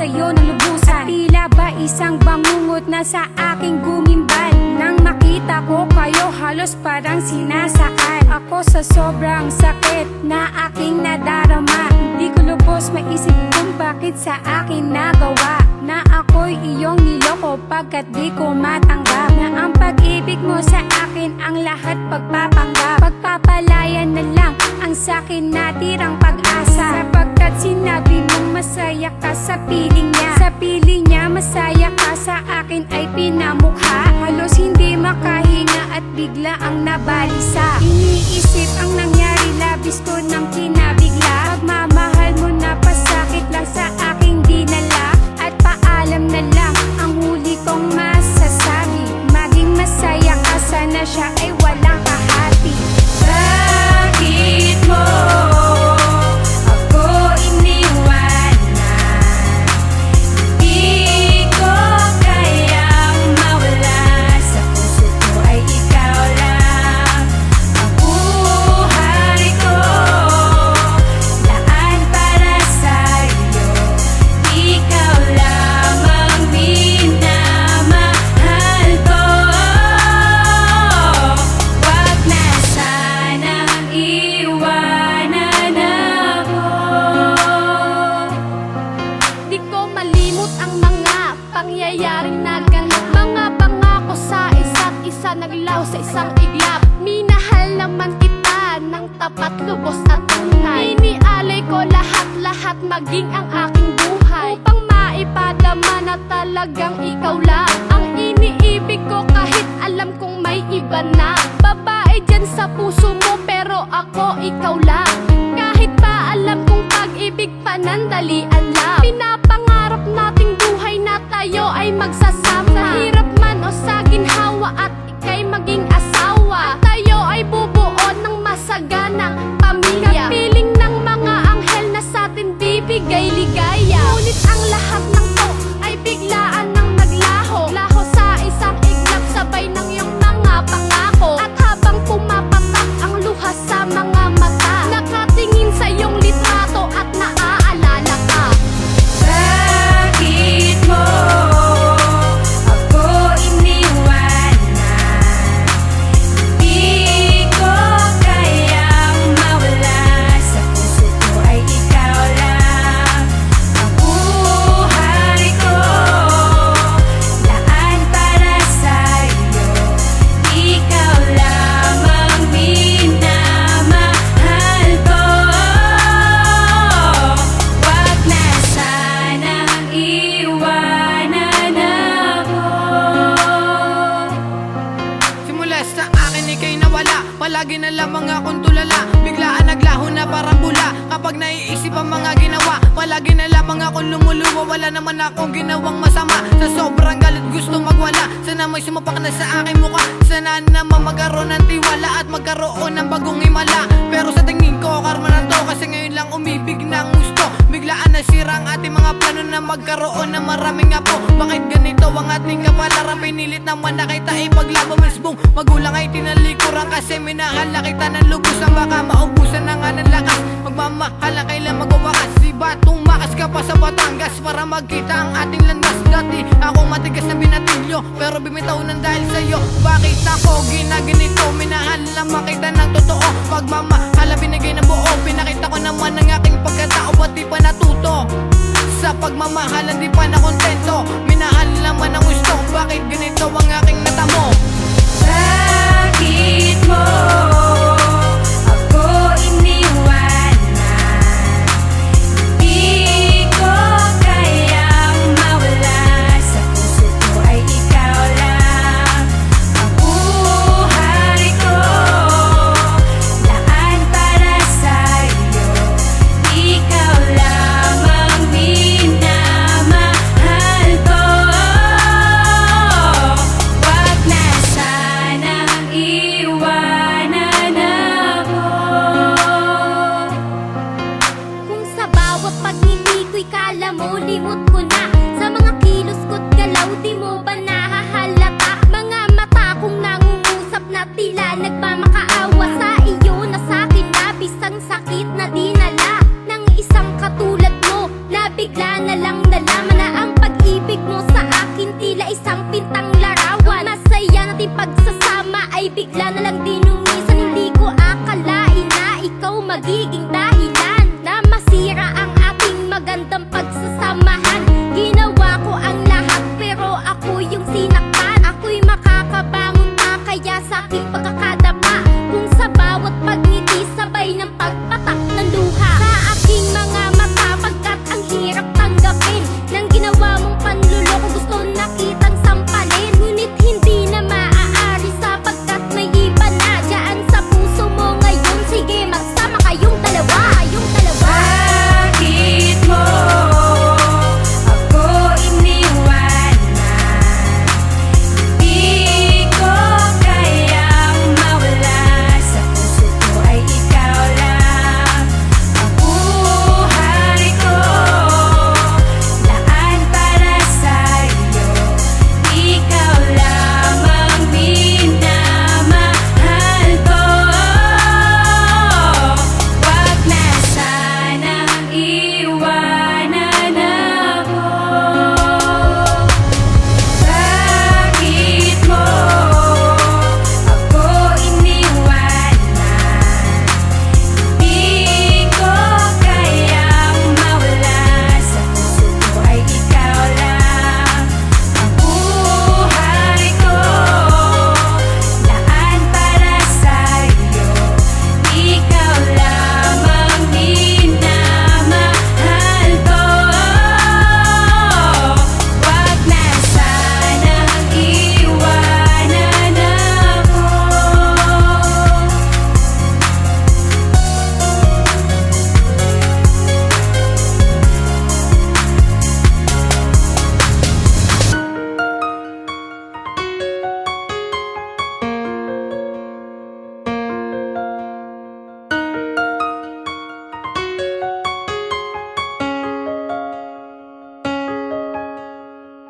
sa'yo ng lubusan. At tila ba isang bangungot na sa aking gumimbal. Nang makita ko kayo halos parang sinasakal ako sa sobrang sakit na aking nadarama. Di ko lubos maisip kung bakit sa akin nagawa na ako'y iyong niloko pagkat di ko matanggap na ang pag-ibig mo sa akin ang lahat pagpapanggap. Pagpapalayan na lang ang sakin natirang pag-asa, sapagkat sinabi mong masaya ka sa piling niya. Sa piling niya masaya ka, sa akin ay pinamukha. Halos hindi makahinga at bigla ang nabalisa. Iniisip ang nangyari, labis ko nang kinabigla. Pagmamahal mo na pasakit lang sa aking dinala. At paalam na lang ang huli kong masasabi. Maging masaya ka, sana siya ay walang kahati. Bakit mo ako iniwanan? Di ko kayang mawala. Sa puso ko ay ikaw lang. Ang buhay ko laan para sa'yo. Ikaw lamang minamahal ko. Wag na sanang iwanan ako. Di ko malimot ang mga pangyayaring naganap. Mga pangako sa isa't isa naglaho sa isang iglap. Minahal naman kita ng tapat, lubos at tunay. Inialay ko lahat-lahat, maging ang aking buhay, upang maipadama na talagang ikaw lang ang iniibig ko, kahit alam kong may iba na babae dyan sa puso mo, pero ako ikaw lang. Kahit pa alam kong pag-ibig panandalian lang, pinapangarap nating buhay na tayo ay magsasama. Sa hirap man o sa ginhawa at ika'y maging asawa, tayo ay bubuo ng masaganang pamilya. Kapiling ng mga anghel na sa'tin bibigay ligaya. Ngunit ang lahat ng to ay biglaan ng naglaho. Laho sa isang iglap, sabay ng iyong mga pangako. At habang pumapatak ang luha sa mga mata, nakatingin sa iyong litrato at naaalala ka. Bakit mo ako iniwanan? Di ko kayang mawala. Sa puso ko ay ikaw lang. Ang buhay ko laan para sa'yo. Ikaw lamang minamahal ko. Wag na sanang iwanan ako. Simula sa akin ika'y nawala, palagi na lamang akong tulala. Biglaan naglaho na parang bula, kapag naiisip ang mga ginawa. Palagi na lamang akong lumuluwa, wala naman akong ginawang masama. Sa sobrang galit gusto magwala, sana may sumapak na sa aking mukha. Sana naman magkaroon ng tiwala at magkaroon ng bagong himala. Pero sa tingin ko karma na to, kasi ngayon lang umibig ng gusto. Biglaan nasira ang ating mga plano na magkaroon ng maraming apo. Bakit ganito ang ating kapalaran? Pinilit naman na kita ipaglabo. Mismong magulang ay tinalikuran, kasi minahal na kita ng lubos. Ang baka maubusan na nga ng lakas, magmamahal na kailan magwawakas. Di ba tumakas ka pa sa Batangas para magkita ang ating landas? Dati ako matigas na binatilyo, pero bimitaw ng dahil sa'yo. Bakit ako ginaganito? Minahal naman kita ng totoo, pagmamahal na binigay ng buo. Pinakita ko naman ang aking pagkatao, ba't di pa natuto? Sa pagmamahalan di pa na kontento, minahal naman ang gusto. Bakit ganito ang aking natamo? Bakit mo ako iniwanan? Di ko kayang mawala. Sa puso ko ay ikaw lang. Ang buhay ko laan para sa'yo. Ikaw lamang minamahal ko. magiging